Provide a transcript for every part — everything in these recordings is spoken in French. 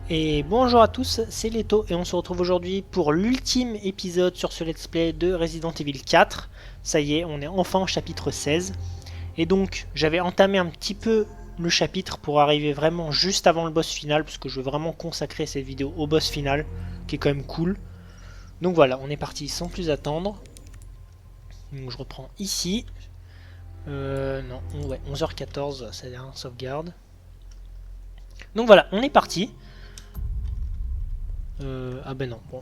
Et bonjour à tous, c'est Leto et on se retrouve aujourd'hui pour l'ultime épisode sur ce let's play de Resident Evil 4. Ça y est, on est enfin au chapitre 16. Et donc, j'avais entamé un petit peu le chapitre pour arriver vraiment juste avant le boss final, parce que je veux vraiment consacrer cette vidéo au boss final, qui est quand même cool. Donc voilà, on est parti sans plus attendre. Donc je reprends ici. Non, ouais, 11h14, c'est un sauvegarde. Donc voilà, on est parti. Ah ben non, bon,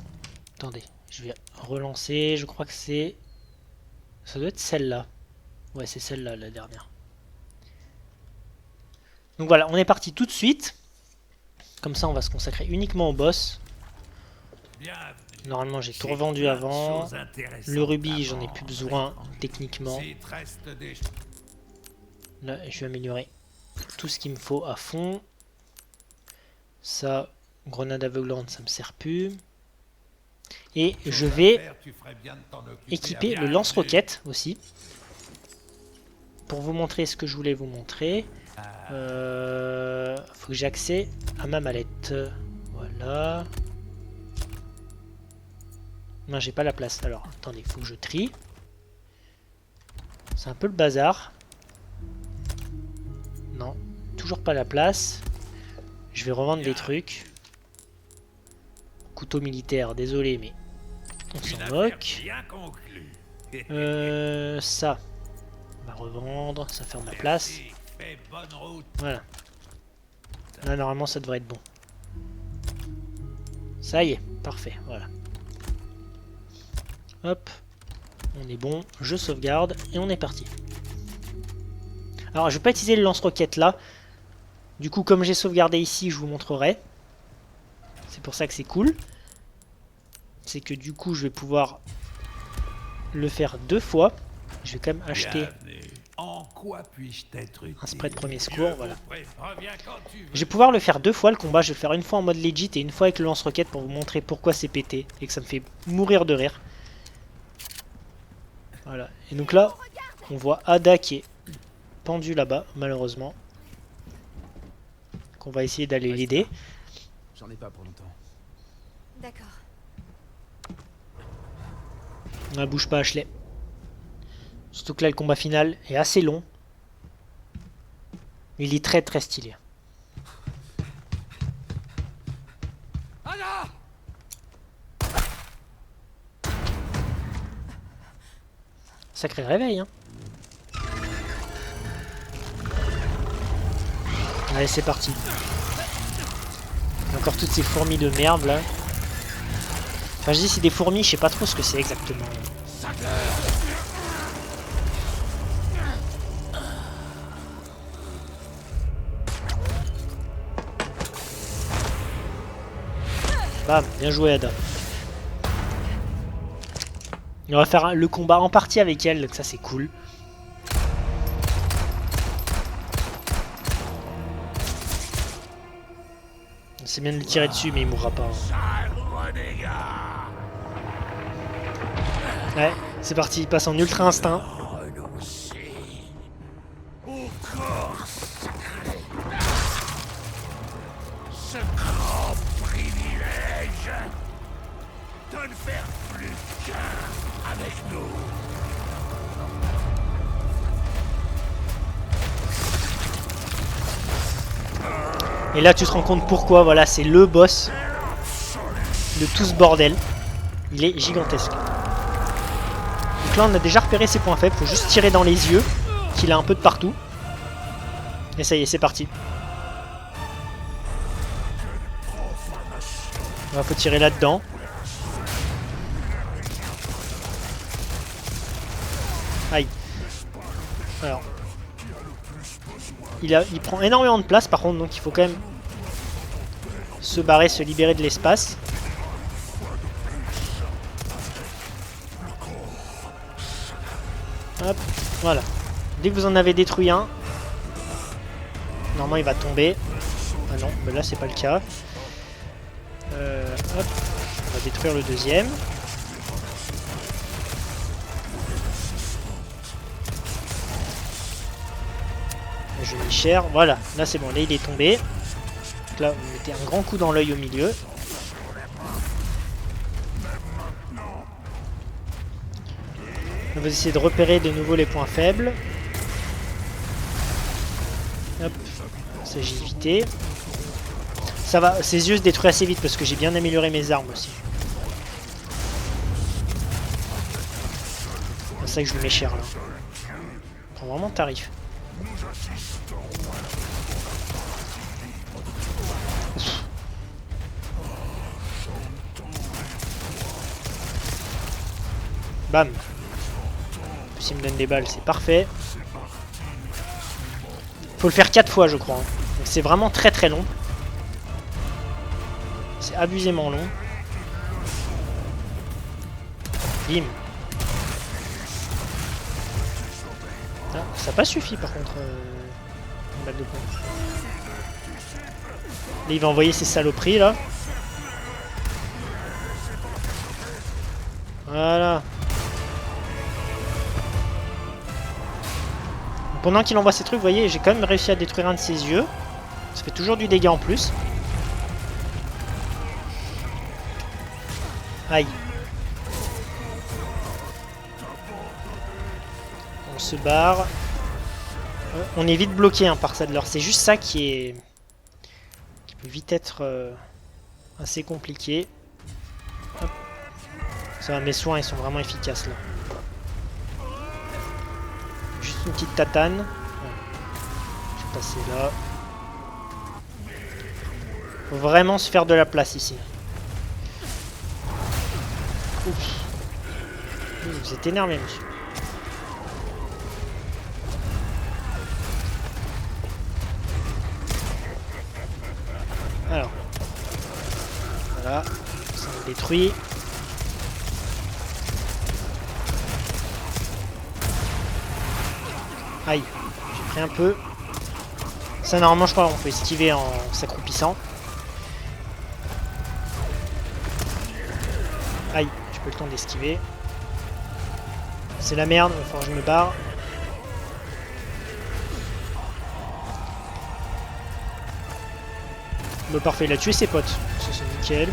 attendez, je vais relancer, je crois que c'est... Ça doit être celle-là. Ouais, c'est celle-là, la dernière. Donc voilà, on est parti tout de suite. Comme ça, on va se consacrer uniquement au boss. Normalement, j'ai tout revendu avant. Le rubis, j'en ai plus besoin, techniquement. Là, je vais améliorer tout ce qu'il me faut à fond. Ça, grenade aveuglante, ça me sert plus. Et je vais équiper le lance-roquette aussi. Pour vous montrer ce que je voulais vous montrer. Faut que j'ai accès à ma mallette. Voilà. Non, j'ai pas la place. Alors, attendez, faut que je trie. C'est un peu le bazar. Non, toujours pas la place. Je vais revendre des trucs. Couteau militaire, désolé, mais on s'en moque. Ça, on va revendre, ça ferme la place. Voilà. Là, normalement, ça devrait être bon. Ça y est, parfait, voilà. Hop, on est bon, je sauvegarde et on est parti. Alors, je vais pas utiliser le lance-roquette là. Du coup, comme j'ai sauvegardé ici, je vous montrerai. C'est pour ça que c'est cool. C'est que du coup, je vais pouvoir le faire 2 fois. Je vais quand même acheter un spray de premier secours, voilà. Je vais pouvoir le faire 2 fois le combat. Je vais le faire une fois en mode legit et une fois avec le lance-roquette pour vous montrer pourquoi c'est pété et que ça me fait mourir de rire. Voilà. Et donc là, on voit Ada qui est pendue là-bas, malheureusement. Qu'on va essayer d'aller l'aider. J'en ai pas pour longtemps. D'accord. Ne bouge pas, Ashley. Surtout que là, le combat final est assez long. Il est très très stylé. Sacré réveil, hein. Allez, c'est parti. Il y a encore toutes ces fourmis de merde là. Enfin, je dis c'est des fourmis, je sais pas trop ce que c'est exactement. Bam, bien joué Ada. Et on va faire le combat en partie avec elle, donc ça c'est cool. C'est bien de lui tirer dessus, mais il mourra pas. Ouais, c'est parti, il passe en ultra instinct. Ce grand privilège de ne faire plus qu'un avec nous. Et là tu te rends compte pourquoi, voilà, c'est le boss de tout ce bordel. Il est gigantesque. Donc là on a déjà repéré ses points faibles, faut juste tirer dans les yeux, qu'il a un peu de partout. Et ça y est, c'est parti. Il faut tirer là-dedans. Aïe. Alors. Il prend énormément de place par contre, donc il faut quand même se barrer, se libérer de l'espace. Hop, voilà. Dès que vous en avez détruit un, normalement il va tomber. Ah non, mais là c'est pas le cas. Hop, on va détruire le deuxième. Je m'y cher, voilà, là c'est bon, là il est tombé. Donc là, vous mettez un grand coup dans l'œil au milieu. On va essayer de repérer de nouveau les points faibles. Hop, ça j'ai évité. Ça va, ses yeux se détruisent assez vite parce que j'ai bien amélioré mes armes aussi. C'est ça que je lui mets cher là. On prend vraiment tarif. Bam. S'il me donne des balles, c'est parfait. Faut le faire 4 fois, je crois. Donc c'est vraiment très très long. C'est abusément long. Bim. Ah, ça n'a pas suffi par contre. Une balle de pompe. Là, il va envoyer ses saloperies là. Voilà. Pendant qu'il envoie ces trucs, vous voyez, j'ai quand même réussi à détruire un de ses yeux. Ça fait toujours du dégât en plus. Aïe. On se barre. On est vite bloqué hein, par Sadler. C'est juste ça qui peut vite être assez compliqué. Hop. Ça va, mes soins ils sont vraiment efficaces là. Juste une petite tatane. Je vais passer là. Faut vraiment se faire de la place ici. Oups. Vous êtes énervé, monsieur. Alors. Voilà. Ça me détruit. Aïe. J'ai pris un peu. Ça, normalement, je crois qu'on peut esquiver en s'accroupissant. Aïe. J'ai pas eu le temps d'esquiver. C'est la merde. Il va falloir que je me barre. Bon, parfait, il a tué ses potes. Ça, c'est nickel.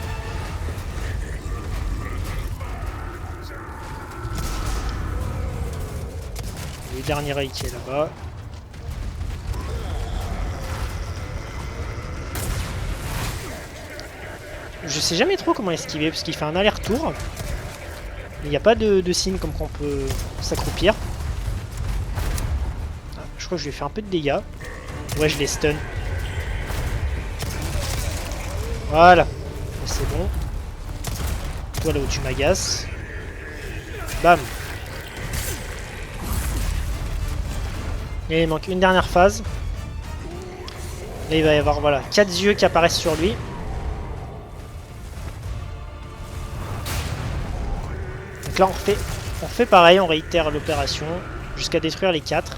Le dernier œil qui est là-bas. Je sais jamais trop comment esquiver parce qu'il fait un aller-retour. Il n'y a pas de signe comme qu'on peut s'accroupir. Ah, je crois que je lui ai fait un peu de dégâts. Ouais, je l'ai stun. Voilà. C'est bon. Toi là où tu m'agaces. Bam. Et il manque une dernière phase. Là il va y avoir voilà 4 yeux qui apparaissent sur lui. Donc là on fait pareil, on réitère l'opération jusqu'à détruire les 4.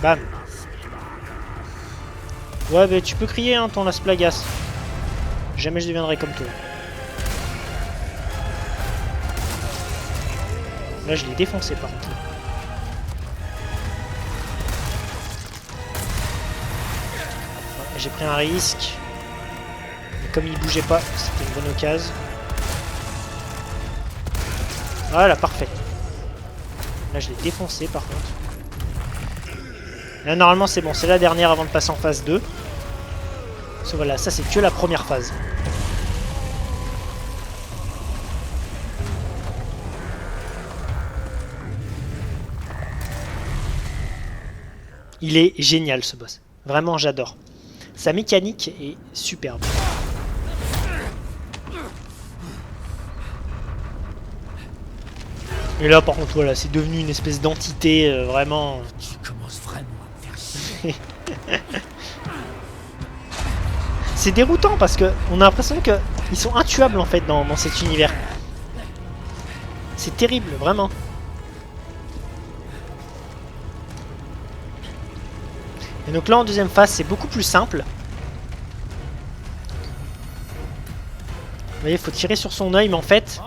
Bam. Ouais, mais tu peux crier, hein, ton Las Plagas. Jamais je deviendrai comme toi. Là, je l'ai défoncé par contre. Ouais, j'ai pris un risque. Mais comme il bougeait pas, c'était une bonne occasion. Voilà, parfait. Là, je l'ai défoncé par contre. Là, normalement, c'est bon. C'est la dernière avant de passer en phase 2. So, voilà, ça, c'est que la première phase. Il est génial, ce boss. Vraiment, j'adore. Sa mécanique est superbe. Et là, par contre, voilà, c'est devenu une espèce d'entité vraiment... Tu commences vraiment à me faire chier. C'est déroutant parce que on a l'impression qu'ils sont intuables en fait dans cet univers. C'est terrible, vraiment. Et donc là en deuxième phase c'est beaucoup plus simple. Vous voyez, il faut tirer sur son œil, mais en fait,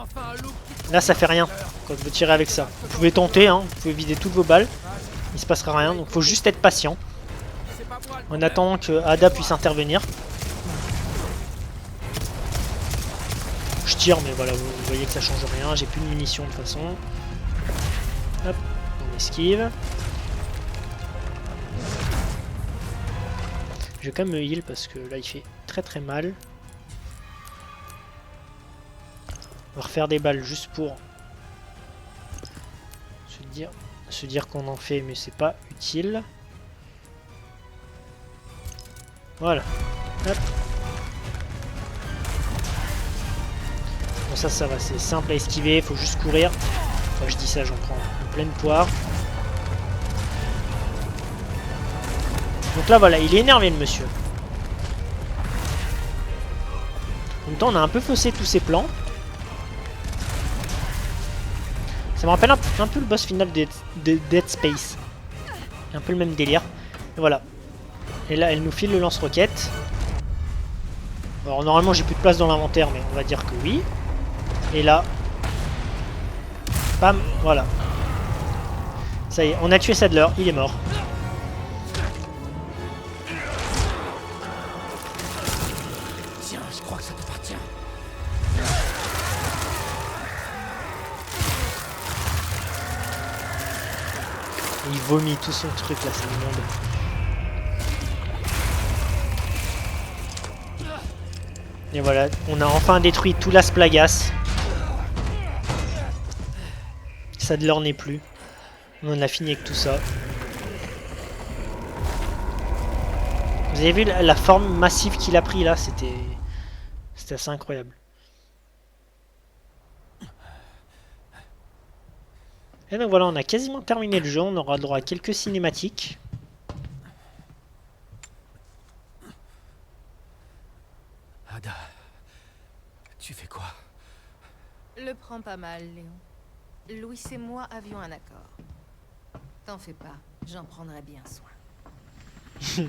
Là, ça fait rien quand vous tirez avec ça. Vous pouvez tenter, hein, vous pouvez vider toutes vos balles. Il se passera rien, donc faut juste être patient. En attendant que Ada puisse intervenir. Je tire, mais voilà, vous voyez que ça change rien. J'ai plus de munitions de toute façon. Hop, on esquive. Je vais quand même me heal parce que là il fait très très mal. On va refaire des balles juste pour se dire qu'on en fait, mais c'est pas utile. Voilà. Hop. Bon, ça va, c'est simple à esquiver, faut juste courir. Enfin, je dis ça, j'en prends en pleine poire. Donc là, voilà, il est énervé le monsieur. En même temps, on a un peu faussé tous ses plans. Ça me rappelle un peu le boss final de Dead Space. Un peu le même délire. Et voilà. Et là, elle nous file le lance-roquette. Alors, normalement, j'ai plus de place dans l'inventaire, mais on va dire que oui. Et là... Bam, voilà. Ça y est, on a tué Sadler, il est mort. Tiens, je crois que ça t'appartient. Il vomit tout son truc là, c'est immonde. Et voilà, on a enfin détruit tout Las Plagas. Sadler n'est plus. On a fini avec tout ça. Vous avez vu la forme massive qu'il a pris là, c'était assez incroyable. Et donc voilà, on a quasiment terminé le jeu, on aura le droit à quelques cinématiques. Ada, tu fais quoi? Le prends pas mal, Léon. Louis et moi avions un accord. T'en fais pas, j'en prendrai bien soin.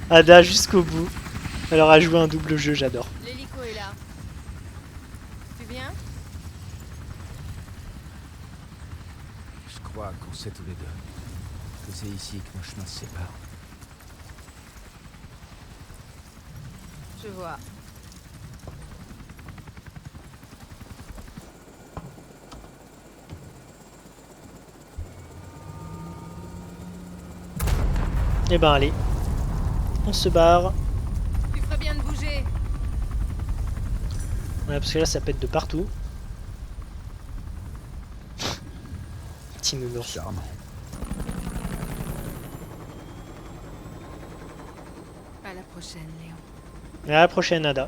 Ada jusqu'au bout. Elle aura joué un double jeu, j'adore. L'hélico est là. Tu viens? Je crois qu'on sait tous les deux que c'est ici que nos chemins se séparent. Je vois. Et ben allez, on se barre. Tu ferais bien de bouger. Ouais, parce que là ça pète de partout. Petit nounours. Charmant. À la prochaine, Léon. Et à la prochaine, Ada.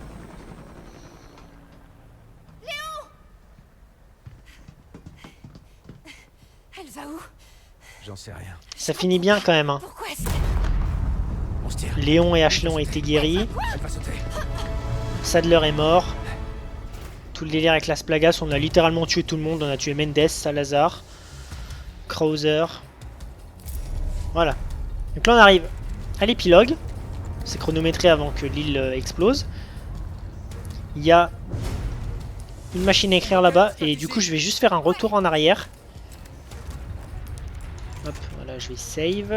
Elle va où? J'en sais rien. Ça finit bien quand même, hein. Pourquoi est-ce On se tire. Léon et Ashley ont été guéris. Elle va sauter. Sadler est mort. Tout le délire avec Las Plagas, on a littéralement tué tout le monde. On a tué Mendes, Salazar, Krauser. Voilà. Donc là on arrive à l'épilogue. C'est chronométré avant que l'île explose. Il y a une machine à écrire là-bas. Et du coup je vais juste faire un retour en arrière. Hop, voilà, je vais save.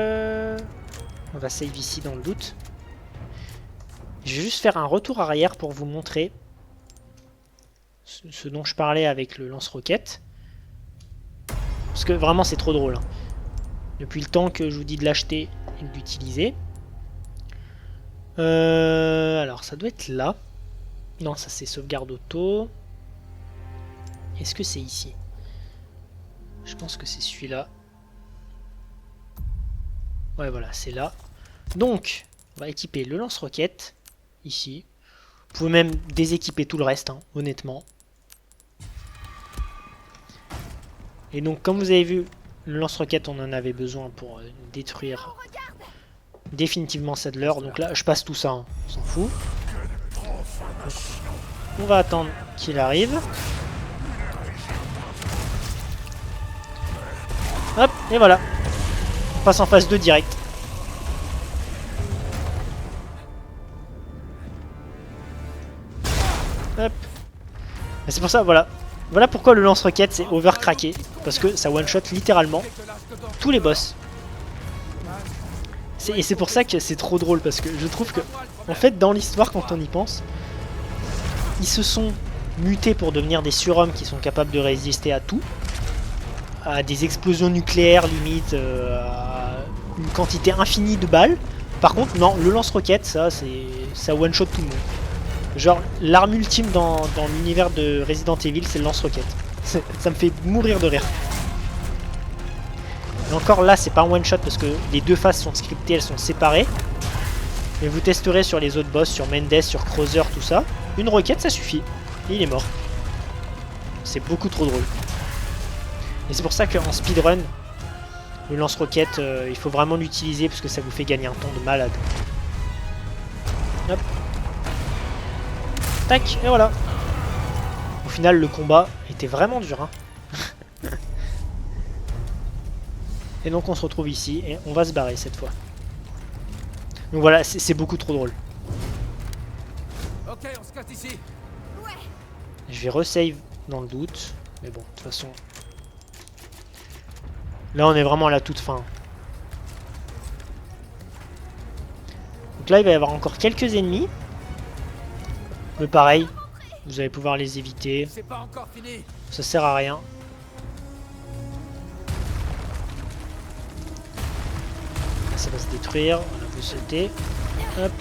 On va save ici dans le doute. Je vais juste faire un retour arrière pour vous montrer ce dont je parlais avec le lance-roquette. Parce que vraiment c'est trop drôle. Hein. Depuis le temps que je vous dis de l'acheter et de l'utiliser. Alors ça doit être là. Non, ça c'est sauvegarde auto. Est-ce que c'est ici? Je pense que c'est celui-là. Ouais, voilà, c'est là. Donc, on va équiper le lance-roquette. Ici. Vous pouvez même déséquiper tout le reste, hein, honnêtement. Et donc, comme vous avez vu, le lance-roquette, on en avait besoin pour détruire définitivement Sadler. Donc là, je passe tout ça, hein, on s'en fout. Donc, on va attendre qu'il arrive. Hop, et voilà. On passe en phase 2 direct. Hop. Et c'est pour ça, voilà. Voilà pourquoi le lance-roquette c'est overcracké. Parce que ça one-shot littéralement tous les boss. Et c'est pour ça que c'est trop drôle. Parce que je trouve que, en fait, dans l'histoire, quand on y pense, ils se sont mutés pour devenir des surhommes qui sont capables de résister à tout. À des explosions nucléaires, limite, à une quantité infinie de balles. Par contre, non, le lance-roquette, ça one-shot tout le monde. Genre, l'arme ultime dans l'univers de Resident Evil, c'est le lance-roquette. Ça me fait mourir de rire. Et encore là, c'est pas un one-shot parce que les deux phases sont scriptées, elles sont séparées. Mais vous testerez sur les autres boss, sur Mendes, sur Krauser, tout ça. Une roquette, ça suffit. Et il est mort. C'est beaucoup trop drôle. Et c'est pour ça qu'en speedrun, le lance-roquette, il faut vraiment l'utiliser parce que ça vous fait gagner un temps de malade. Hop. Tac, et voilà. Au final, le combat était vraiment dur. Hein. Et donc on se retrouve ici et on va se barrer cette fois. Donc voilà, c'est beaucoup trop drôle. Ok, on se casse ici. Je vais resave dans le doute. Mais bon, de toute façon... Là, on est vraiment à la toute fin. Donc là, il va y avoir encore quelques ennemis. Mais pareil, vous allez pouvoir les éviter. C'est pas encore fini. Ça sert à rien. Ça va se détruire. Voilà, vous sautez. Hop.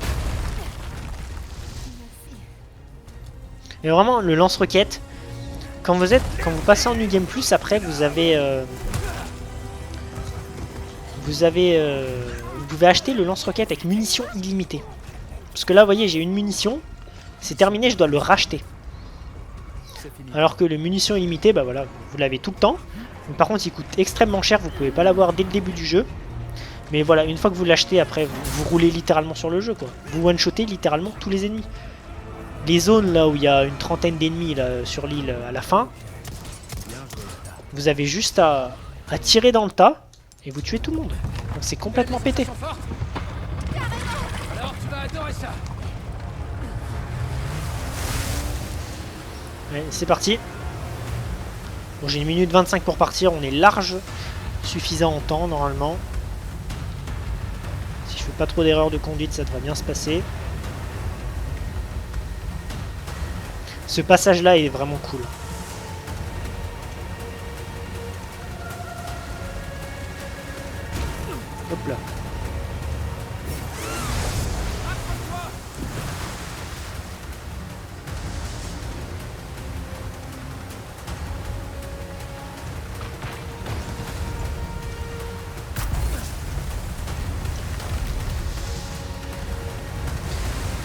Et vraiment, le lance-roquette, quand vous passez en New Game Plus, après, vous pouvez acheter le lance-roquette avec munitions illimitées. Parce que là, vous voyez, j'ai une munition. C'est terminé, je dois le racheter. Alors que les munitions illimitées, bah voilà, vous l'avez tout le temps. Mais par contre, il coûte extrêmement cher, vous pouvez pas l'avoir dès le début du jeu. Mais voilà, une fois que vous l'achetez, après, vous roulez littéralement sur le jeu, quoi. Vous one-shotez littéralement tous les ennemis. Les zones là où il y a une trentaine d'ennemis sur l'île à la fin, vous avez juste à tirer dans le tas et vous tuez tout le monde. Donc c'est complètement pété. Alors tu vas adorer ça. Ouais, c'est parti. Bon, j'ai 1 minute 25 pour partir, on est large suffisant en temps normalement. Si je fais pas trop d'erreurs de conduite, ça devrait bien se passer. Ce passage là est vraiment cool. Hop là.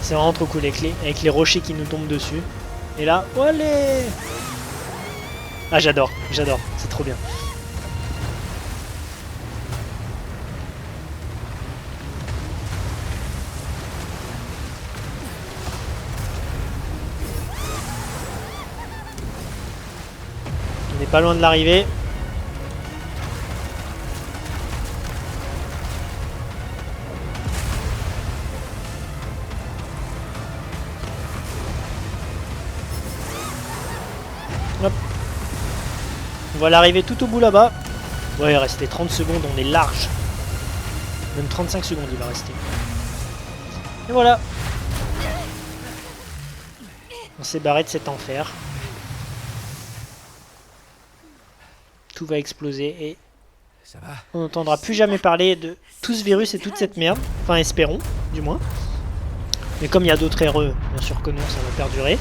C'est vraiment trop cool avec les rochers qui nous tombent dessus. Et là, allez! Ah, j'adore, c'est trop bien. On n'est pas loin de l'arrivée. Hop. On va l'arriver tout au bout là-bas. Ouais, il restait 30 secondes, on est large. Même 35 secondes il va rester. Et voilà. On s'est barré de cet enfer. Tout va exploser et Ça va. on n'entendra plus jamais parler de tout ce virus et toute cette merde. Enfin, espérons, du moins. Mais comme il y a d'autres RE, bien sûr que non, ça va perdurer.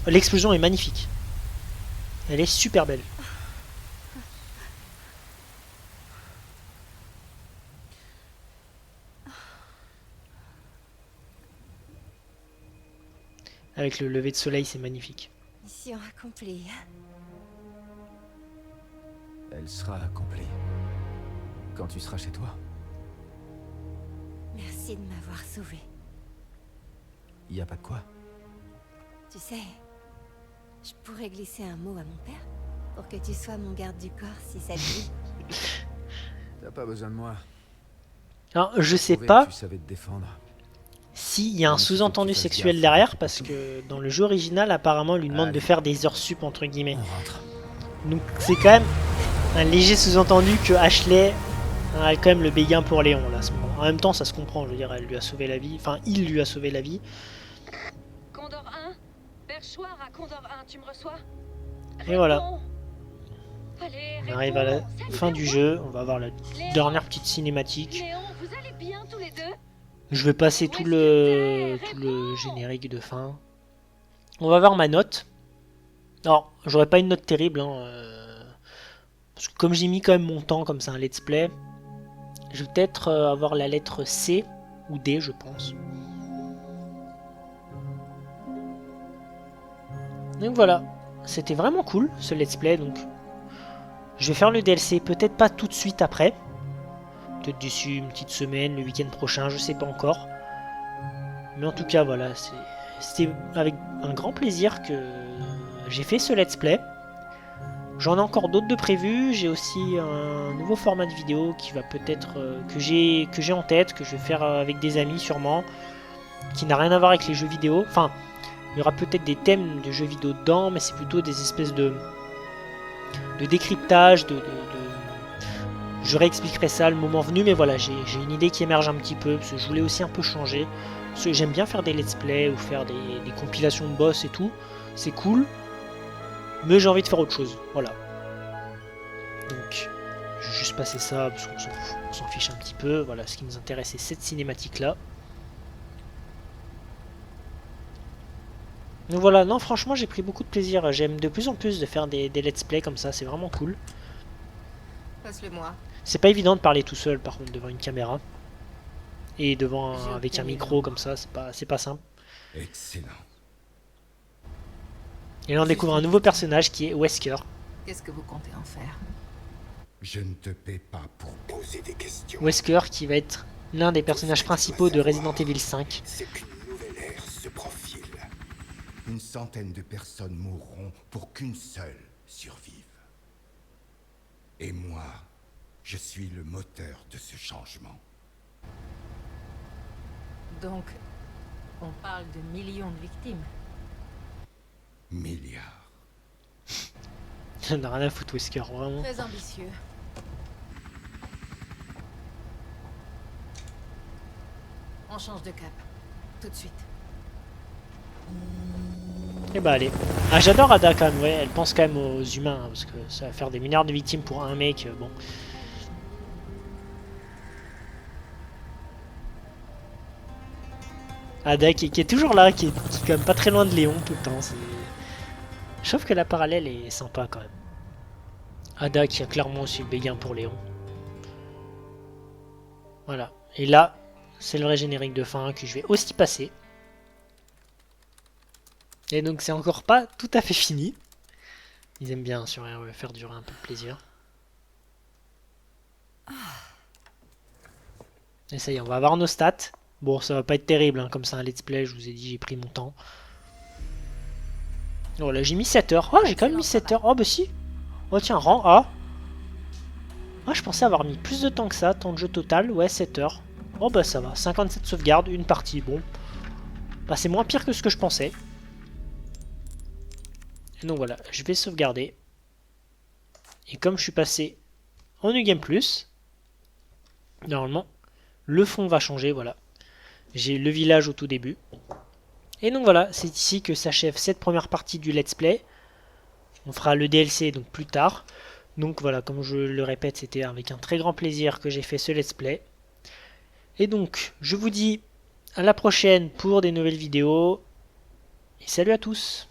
L'explosion est magnifique. Elle est super belle. Avec le lever de soleil, c'est magnifique. Mission accomplie. Elle sera accomplie. Quand tu seras chez toi. Merci de m'avoir sauvé. Y a pas de quoi. Tu sais, je pourrais glisser un mot à mon père pour que tu sois mon garde du corps si ça te dit. T'as pas besoin de moi. Alors, je sais Prouvé pas que tu savais te défendre. s'il y a un Ouais, mais sous-entendu faut que tu fasses sexuel gaffe, derrière, hein, parce c'est tout. que dans le jeu original, apparemment, il lui demande de Allez. faire des heures sup, entre guillemets. On rentre. Donc c'est quand même un léger sous-entendu que Ashley a quand même le béguin pour Léon, là, à ce moment. En même temps, ça se comprend, je veux dire, elle lui a sauvé la vie. Enfin, il lui a sauvé la vie. Condor 1, perchoir à Condor 1, tu me reçois? Et voilà. Réponds. Allez, On arrive à la réponds. Salut, fin du Léon. jeu, on va voir la Léon. dernière petite cinématique. Léon, vous allez bien tous les deux? Je vais passer tout le générique de fin. On va voir ma note. Alors, j'aurais pas une note terrible, hein, parce que comme j'ai mis quand même mon temps, comme c'est un let's play, je vais peut-être avoir la lettre C ou D, je pense. Donc voilà, c'était vraiment cool ce let's play, donc je vais faire le DLC, peut-être pas tout de suite après, peut-être d'ici une petite semaine, le week-end prochain, je sais pas encore. Mais en tout cas voilà, c'était avec un grand plaisir que j'ai fait ce let's play. J'en ai encore d'autres de prévus, j'ai aussi un nouveau format de vidéo qui va peut-être que j'ai en tête, que je vais faire avec des amis sûrement, qui n'a rien à voir avec les jeux vidéo. Enfin, il y aura peut-être des thèmes de jeux vidéo dedans, mais c'est plutôt des espèces de décryptage, je réexpliquerai ça le moment venu, mais voilà, j'ai une idée qui émerge un petit peu, parce que je voulais aussi un peu changer. Parce que j'aime bien faire des let's play ou faire des compilations de boss et tout, c'est cool, mais j'ai envie de faire autre chose, voilà. Donc, je vais juste passer ça, parce qu'on s'en fiche un petit peu, voilà, ce qui nous intéresse c'est cette cinématique là. Donc voilà, non franchement j'ai pris beaucoup de plaisir, j'aime de plus en plus de faire des let's play comme ça, c'est vraiment cool. Passe-le moi. C'est pas évident de parler tout seul par contre devant une caméra. Et devant J'ai avec un obtenu micro le- comme ça, c'est pas simple. Excellent. Et là on découvre un nouveau personnage qui est Wesker. Qu'est-ce que vous comptez en faire? Je ne te paie pas pour poser des questions. Wesker qui va être l'un des personnages principaux de Resident Evil 5. C'est qu'une nouvelle ère se profile. Une centaine de personnes mourront pour qu'une seule survive. Et moi, je suis le moteur de ce changement. Donc, on parle de millions de victimes. Milliards. J'en ai rien à foutre Wesker, vraiment. Très ambitieux. On change de cap. Tout de suite. Et bah allez. Ah j'adore Ada quand même, ouais, elle pense quand même aux humains, hein, parce que ça va faire des milliards de victimes pour un mec, bon. Ada qui est toujours là, qui est quand même pas très loin de Léon tout le temps. Je trouve que la parallèle est sympa quand même. Ada qui a clairement aussi le béguin pour Léon. Voilà. Et là, c'est le vrai générique de fin que je vais aussi passer. Et donc c'est encore pas tout à fait fini. Ils aiment bien sur RE faire durer un peu de plaisir. Et ça y est, on va avoir nos stats. Bon, ça va pas être terrible, hein, comme c'est un let's play, je vous ai dit, j'ai pris mon temps. Oh là, j'ai mis 7 heures. Oh, j'ai quand même mis 7 heures. Oh, bah si. Oh, tiens, rang A. Ah, je pensais avoir mis plus de temps que ça. Temps de jeu total, ouais, 7 heures. Oh, bah ça va. 57 sauvegardes, une partie. Bon. Bah, c'est moins pire que ce que je pensais. Et donc voilà, je vais sauvegarder. Et comme je suis passé en New Game Plus, normalement, le fond va changer, voilà. J'ai le village au tout début. Et donc voilà, c'est ici que s'achève cette première partie du let's play. On fera le DLC donc plus tard. Donc voilà, comme je le répète, c'était avec un très grand plaisir que j'ai fait ce let's play. Et donc, je vous dis à la prochaine pour des nouvelles vidéos. Et salut à tous!